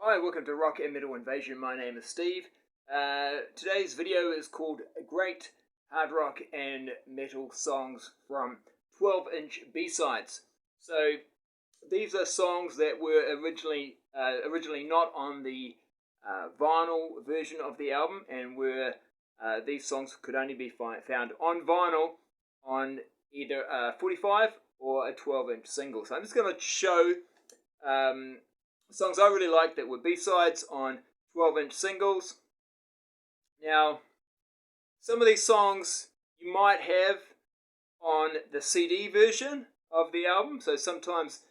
Hi, welcome to Rock and Metal Invasion. My name is Steve. Today's video is called Great Hard Rock and Metal Songs from 12-inch B-Sides. So these are songs that were originally not on the vinyl version of the album, and these songs could only be found on vinyl on either a 45 or a 12-inch single. So I'm just going to show songs I really like that were B-sides on 12-inch singles. Now, some of these songs you might have on the CD version of the album. So sometimes,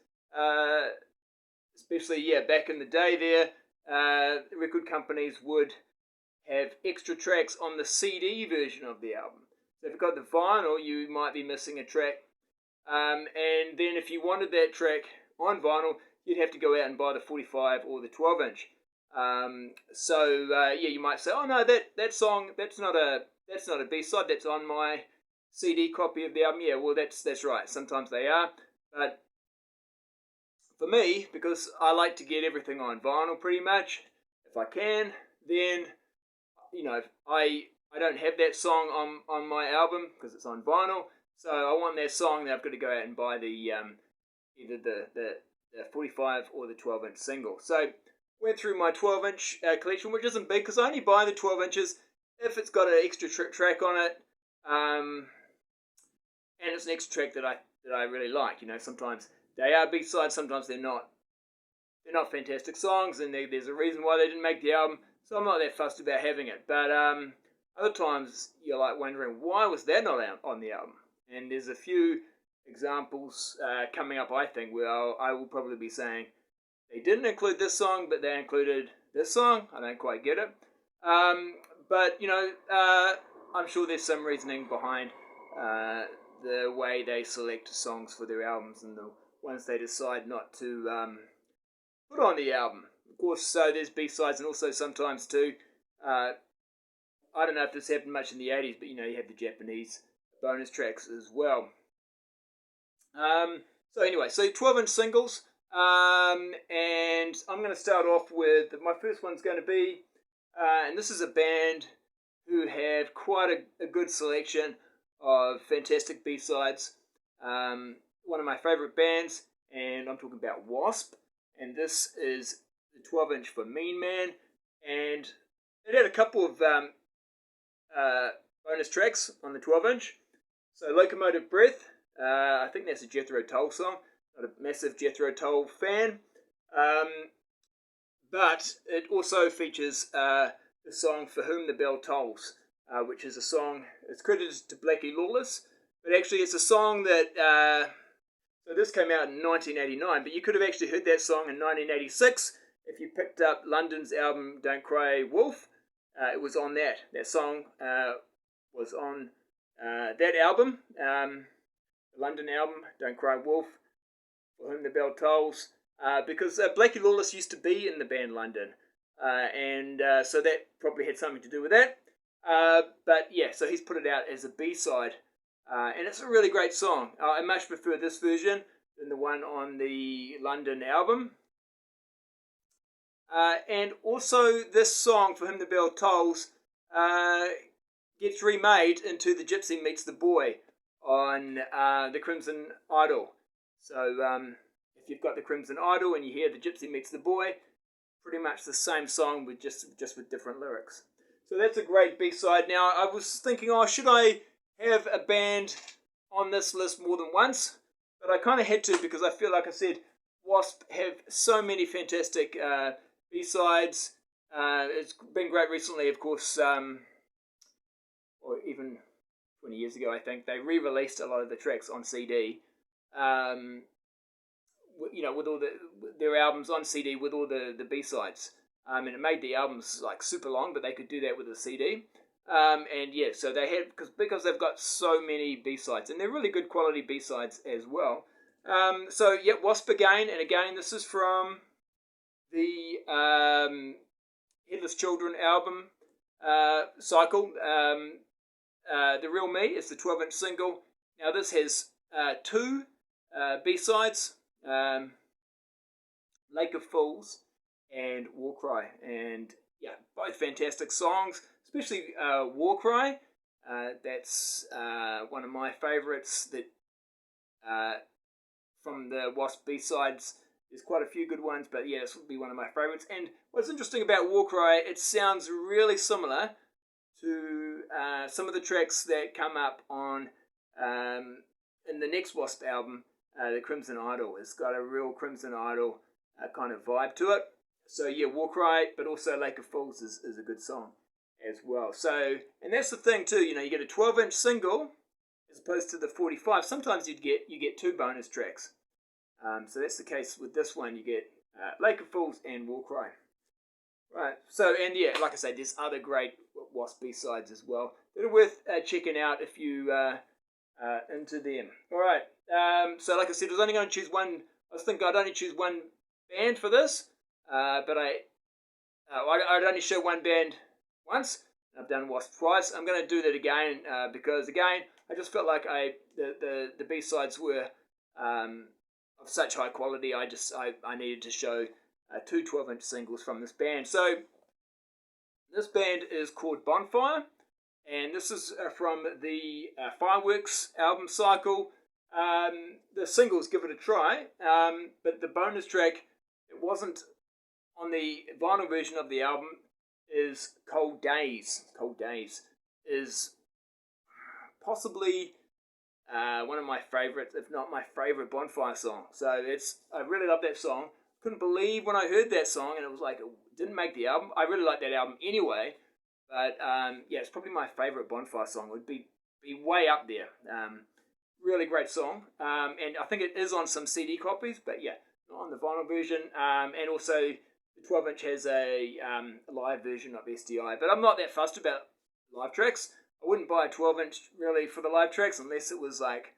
especially back in the day there, record companies would have extra tracks on the CD version of the album. So if you've got the vinyl, you might be missing a track. And then if you wanted that track on vinyl, you'd have to go out and buy the 45 or the 12-inch. You might say, oh no, that song, that's not a B-side, that's on my CD copy of the album. Yeah, well that's right. Sometimes they are, but for me, because I like to get everything on vinyl pretty much, if I can, then I don't have that song on my album because it's on vinyl. So I want that song, then I've got to go out and buy the either the 45 or the 12-inch single. So went through my 12-inch collection, which isn't big because I only buy the 12 inches if it's got an extra track on it, and it's an extra track that I really like. Sometimes they are B-sides, sometimes they're not. They're not fantastic songs, and there's a reason why they didn't make the album. So I'm not that fussed about having it. But other times you're like wondering, why was that not out on the album? And there's a few examples coming up, I think, where I will probably be saying they didn't include this song, but they included this song. I don't quite get it. But I'm sure there's some reasoning behind the way they select songs for their albums and the ones they decide not to put on the album. Of course, so there's B-sides, and also sometimes too, I don't know if this happened much in the 80s, but you have the Japanese bonus tracks as well. So 12-inch singles, and I'm going to start off with, my first one's going to be, and this is a band who have quite a good selection of fantastic B-sides. One of my favourite bands, and I'm talking about WASP, and this is the 12-inch for Mean Man, and it had a couple of bonus tracks on the 12-inch. So Locomotive Breath, I think that's a Jethro Tull song. Not a massive Jethro Tull fan, but it also features the song For Whom the Bell Tolls, which is a song, it's credited to Blackie Lawless, but actually it's a song that, so this came out in 1989, but you could have actually heard that song in 1986 if you picked up London's album Don't Cry Wolf. It was on that. That song was on that album, the London album, Don't Cry Wolf, For Whom the Bell Tolls, because Blackie Lawless used to be in the band London, and so that probably had something to do with that. So he's put it out as a B-side, and it's a really great song. I much prefer this version than the one on the London album. And also this song, For Whom the Bell Tolls, gets remade into The Gypsy Meets the Boy on the Crimson Idol. So if you've got the Crimson Idol and you hear The Gypsy Meets the Boy, pretty much the same song with just with different lyrics. So that's a great B-side. Now I was thinking, should I have a band on this list more than once? But I kind of had to, because I feel like I said, WASP have so many fantastic B-sides. It's been great recently, of course, or even 20 years ago, I think, they re-released a lot of the tracks on CD. With all their albums on CD with all the B-sides. And it made the albums like super long, but they could do that with a CD. So they had, because they've got so many B-sides, and they're really good quality B-sides as well. WASP again, and again, this is from the Headless Children album cycle. The Real Me is the 12-inch single. Now this has two B-sides, Lake of Fools and Warcry. And yeah, both fantastic songs, especially Warcry. That's one of my favourites. That from the Wasp B-sides, there's quite a few good ones, but yeah, this would be one of my favourites. And what's interesting about Warcry, it sounds really similar to some of the tracks that come up on in the next Wasp album, the Crimson Idol. It's got a real Crimson Idol kind of vibe to it. So yeah, Warcry, but also Lake of Fools is a good song as well. So, and that's the thing too, you get a 12-inch single as opposed to the 45. Sometimes you get two bonus tracks. So that's the case with this one. You get Lake of Fools and Warcry. Right. So, and yeah, like I say, there's other great Wasp B-sides as well that are worth checking out if you into them. All right. So, like I said, I was only going to choose one. I was thinking I'd only choose one band for this, but I'd only show one band once. I've done Wasp twice. I'm going to do that again because again, I just felt like the B-sides were of such high quality. I needed to show two 12-inch singles from this band. So this band is called Bonfire, and this is from the Fireworks album cycle. The singles, give it a try, but the bonus track, it wasn't on the vinyl version of the album, is Cold Days. Cold Days is possibly one of my favourites, if not my favourite Bonfire song. So I really love that song. Couldn't believe when I heard that song, and it was like, it didn't make the album. I really like that album anyway, but yeah, it's probably my favourite Bonfire song. It would be way up there. Really great song, and I think it is on some CD copies, but yeah, not on the vinyl version. And also the 12-inch has a live version of SDI, but I'm not that fussed about live tracks. I wouldn't buy a 12-inch really for the live tracks unless it was like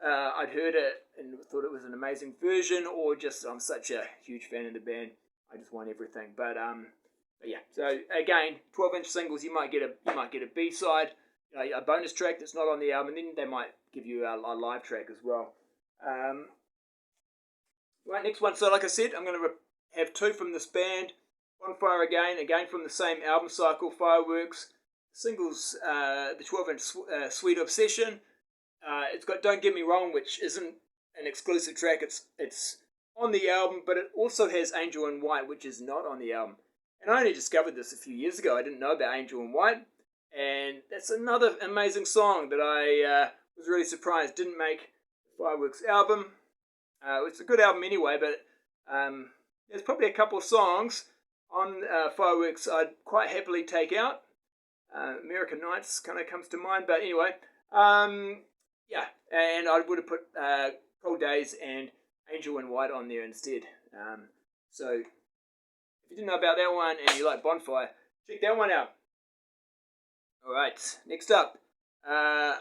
I'd heard it and thought it was an amazing version, or just I'm such a huge fan of the band, I just want everything. But yeah. So again, 12-inch singles, you might get a B-side, a bonus track that's not on the album, and then they might give you a live track as well. Right, next one. So like I said, I'm going to have two from this band. Bonfire again from the same album cycle, Fireworks. Singles, the 12-inch Sweet Obsession. It's got Don't Get Me Wrong, which isn't an exclusive track. It's on the album, but it also has Angel in White, which is not on the album. And I only discovered this a few years ago. I didn't know about Angel in White. And that's another amazing song that I was really surprised didn't make the Fireworks album. It's a good album anyway, but there's probably a couple of songs on Fireworks I'd quite happily take out. American Nights kind of comes to mind, but anyway, yeah, and I would have put Cold Days and Angel in White on there instead. So if you didn't know about that one and you like Bonfire, check that one out. Alright, next up, I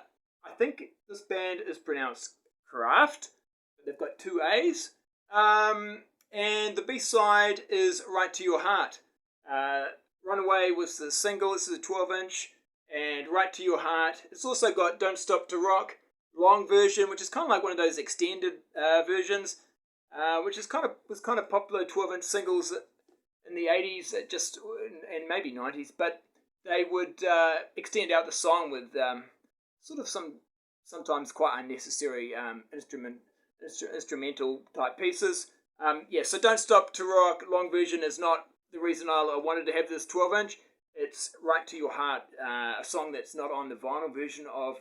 think this band is pronounced Craft, but they've got two A's, and the B-side is Right to Your Heart. Runaway was the single, this is a 12-inch, and Right to Your Heart. It's also got Don't Stop to Rock, long version, which is kind of like one of those extended versions, which was kind of popular 12-inch singles in the 80s, and maybe 90s, but they would extend out the song with sort of sometimes quite unnecessary instrumental type pieces. Yeah, so Don't Stop to Rock, long version, is not the reason I wanted to have this 12-inch. It's Right to Your Heart, a song that's not on the vinyl version of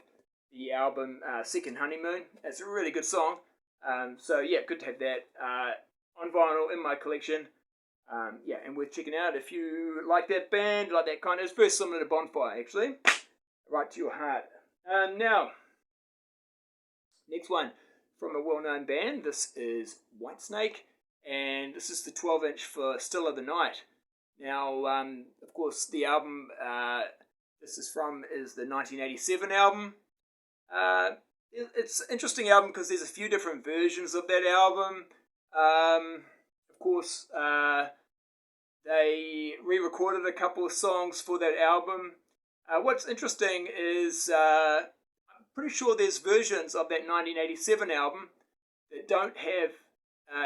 the album Second Honeymoon. It's a really good song. So yeah, good to have that on vinyl in my collection. Yeah, and worth checking out if you like that band, like that kind of. It's very similar to Bonfire, actually. Right to Your Heart. Now, next one from a well-known band. This is Whitesnake, and this is the 12-inch for Still of the Night. Now, of course, the album this is from is the 1987 album. It's an interesting album because there's a few different versions of that album. Of course, they re-recorded a couple of songs for that album. What's interesting is I'm pretty sure there's versions of that 1987 album that don't have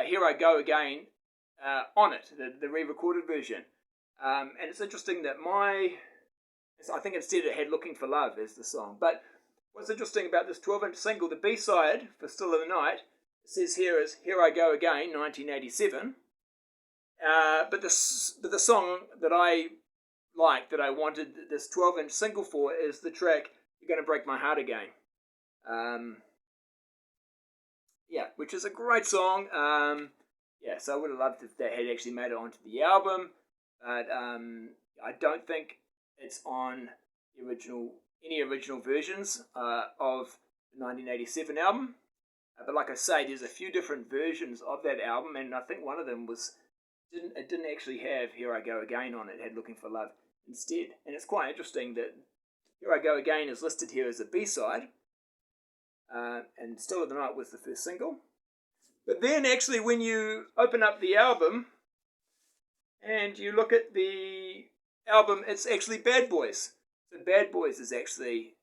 Here I Go Again on it, the re-recorded version. And it's interesting that I think instead it had Looking for Love as the song. But what's interesting about this 12-inch single, the B-side for Still of the Night, it says here is Here I Go Again, 1987. But the song that I like, that I wanted this 12-inch single for, is the track You're Gonna Break My Heart Again. Which is a great song. So I would have loved if that had actually made it onto the album, but I don't think it's on any original versions of the 1987 album. But like I say, there's a few different versions of that album, and I think one of them didn't actually have Here I Go Again on it. It had Looking for Love instead. And it's quite interesting that Here I Go Again is listed here as a B-side, and Still of the Night was the first single. But then actually when you open up the album and you look at the album, it's actually Bad Boys. So Bad Boys is actually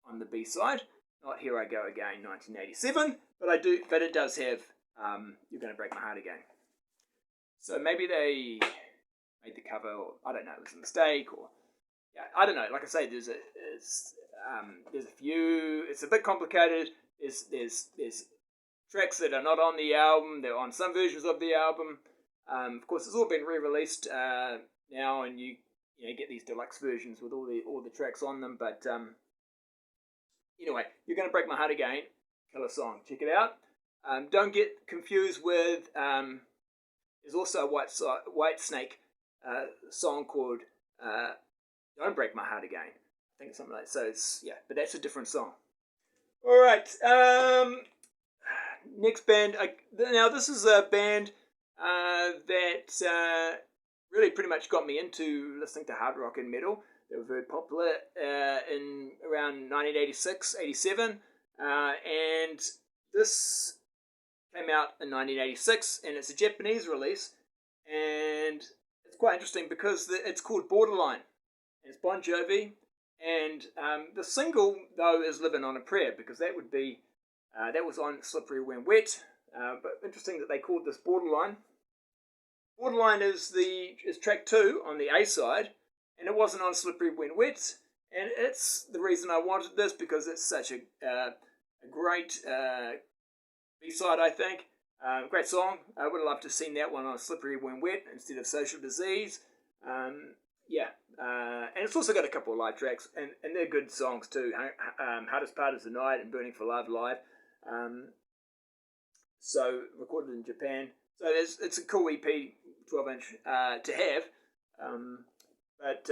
on the B-side, not Here I Go Again 1987, but it does have You're Gonna Break My Heart Again. So maybe they made the cover, or I don't know, it was a mistake, or I don't know. Like I say, there's a few. It's a bit complicated. There's tracks that are not on the album. They're on some versions of the album. Of course, it's all been re-released now, and you get these deluxe versions with all the tracks on them. But anyway, You're Gonna Break My Heart Again, killer song. Check it out. Don't get confused with. There's also a Whitesnake song called Don't Break My Heart Again. I think something like that. So but that's a different song. All right. Next band. Now this is a band that really pretty much got me into listening to hard rock and metal. They were very popular in around 1986, 87, and this came out in 1986, and it's a Japanese release, and it's quite interesting because it's called Borderline. It's Bon Jovi, and the single though is Living on a Prayer, because that was on Slippery When Wet. But interesting that they called this Borderline. Borderline is track 2 on the A side, and it wasn't on Slippery When Wet, and it's the reason I wanted this, because it's such a great B-side, I think. Great song. I would have loved to have seen that one on Slippery When Wet instead of Social Disease. And it's also got a couple of live tracks, and they're good songs too. Hardest Part is the Night and Burning for Love live. So recorded in Japan. So it's a cool EP, 12-inch to have. But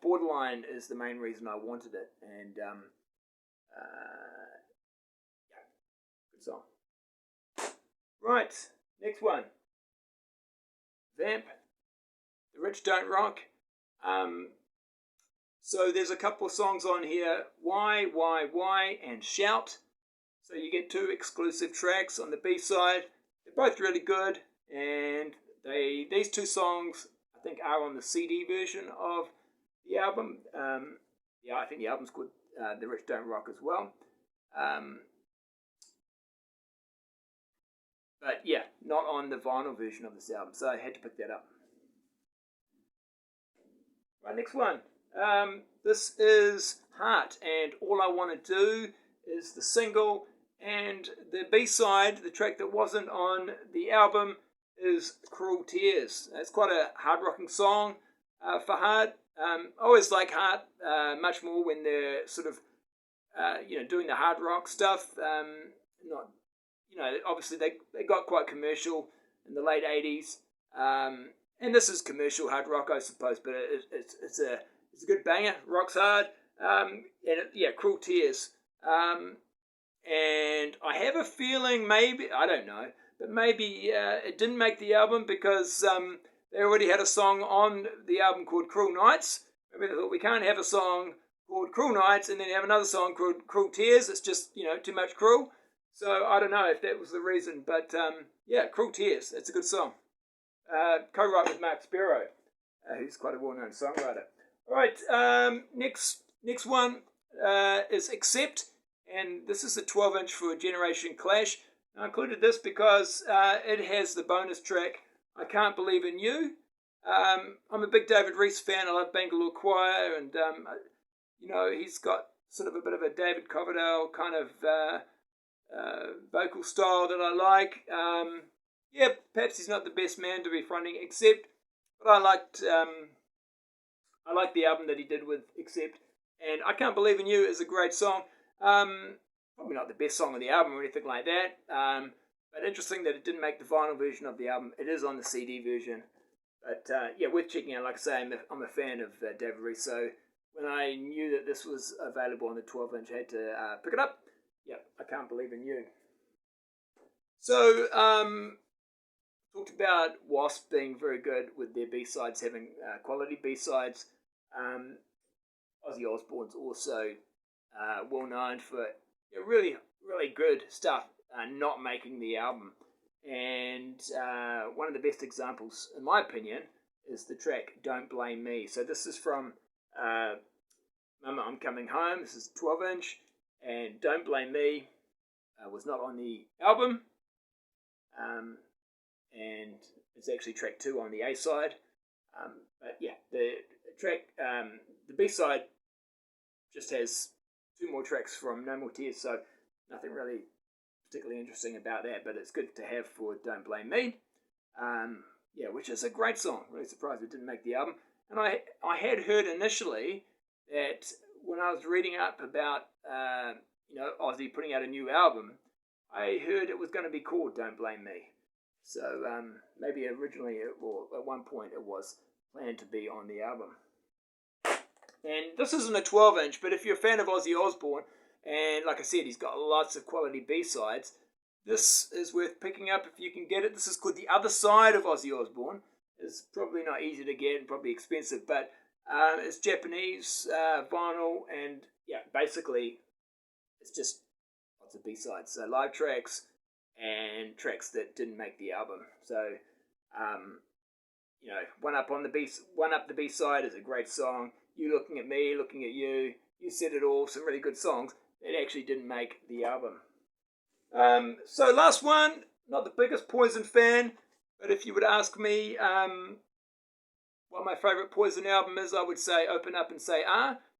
Borderline is the main reason I wanted it, and good song. Right, next one. Vamp, The Rich Don't Rock. So there's a couple of songs on here, Why, and Shout. So you get 2 exclusive tracks on the B-side. They're both really good, and these 2 songs I think are on the CD version of the album. I think the album's called The Rich Don't Rock as well. But not on the vinyl version of this album, so I had to pick that up. Right, next one. This is Heart, and All I Want to Do is the single, and the B-side, the track that wasn't on the album, is Cruel Tears. It's quite a hard-rocking song for Heart. I always like Heart much more when they're sort of, doing the hard rock stuff. Obviously they got quite commercial in the late 80s. And this is commercial hard rock, I suppose, but it's a good banger. Rocks hard. Cruel Tears. And I have a feeling maybe, I don't know, but maybe it didn't make the album because they already had a song on the album called Cruel Nights. Maybe they thought, we can't have a song called Cruel Nights and then have another song called Cruel Tears. It's just, too much cruel. So I don't know if that was the reason, but Cruel Tears. It's a good song. Co-write with Mark Sparrow, who's quite a well-known songwriter. All right, next one is Accept, and this is the 12-inch for Generation Clash, I included this because it has the bonus track, I Can't Believe in You. I'm a big David Rees fan. I love Bangalore Choir, and he's got sort of a bit of a David Coverdale kind of vocal style that I like. Perhaps he's not the best man to be fronting Accept, but I liked the album that he did with Accept, and I Can't Believe in You is a great song. Probably not the best song on the album or anything like that, but interesting that it didn't make the vinyl version of the album. It is on the CD version, but worth checking out. Like I say, I'm a fan of David Rees, so when I knew that this was available on the 12-inch, I had to pick it up. I Can't Believe in You. So, talked about WASP being very good with their B-sides, having quality B-sides. Ozzy Osbourne's also well known for really, really good stuff not making the album. And one of the best examples, in my opinion, is the track Don't Blame Me. So this is from Mama, I'm Coming Home. This is 12-inch. And Don't Blame Me was not on the album. And it's actually track 2 on the A side. The track, the B side just has 2 more tracks from No More Tears, so nothing really particularly interesting about that, but it's good to have for Don't Blame Me. Which is a great song. Really surprised it didn't make the album. And I had heard initially that when I was reading up about Ozzy putting out a new album, I heard it was going to be called Don't Blame Me. So maybe originally, or at one point, it was planned to be on the album. And this isn't a 12-inch, but if you're a fan of Ozzy Osbourne, and like I said, he's got lots of quality B-sides, this is worth picking up if you can get it. This is called The Other Side of Ozzy Osbourne. It's probably not easy to get and probably expensive, but it's Japanese vinyl, and basically it's just lots of B-sides. So live tracks and tracks that didn't make the album. So, One Up the B-side is a great song. You Looking at Me, Looking at You, You Said It All, some really good songs that actually didn't make the album. So last one, not the biggest Poison fan, but if you would ask me what my favourite Poison album is, I would say Open Up and Say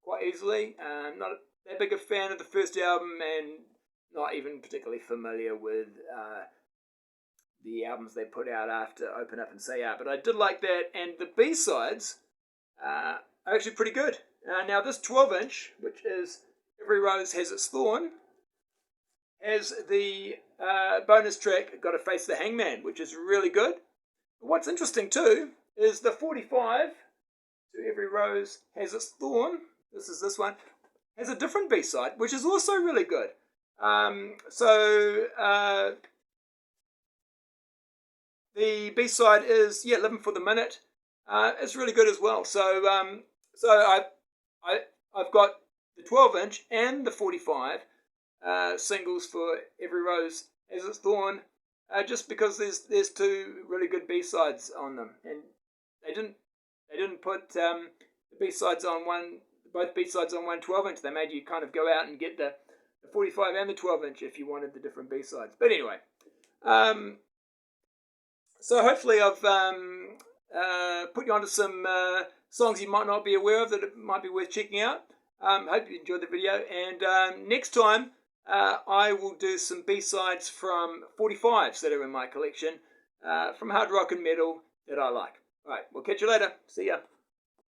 quite easily. Not that big a fan of the first album, and not even particularly familiar with the albums they put out after Open Up and Say but I did like that, and the B-sides are actually pretty good. Now this 12-inch, which is Every Rose Has Its Thorn, has the bonus track Gotta Face the Hangman, which is really good. But what's interesting too is the 45 to Every Rose Has Its Thorn, this is this one, has a different B-side, which is also really good. The B-side is Living for the Minute. It's really good as well. So I've got the 12-inch and the 45 singles for Every Rose Has Its Thorn, just because there's 2 really good B-sides on them, and they didn't put the B-sides on both B-sides on one 12-inch. They made you kind of go out and get the 45 and the 12-inch if you wanted the different B-sides. But anyway, so hopefully I've put you onto some songs you might not be aware of that it might be worth checking out. Hope you enjoyed the video, and next time I will do some B-sides from 45s that are in my collection, from hard rock and metal that I like. Alright, we'll catch you later. See ya.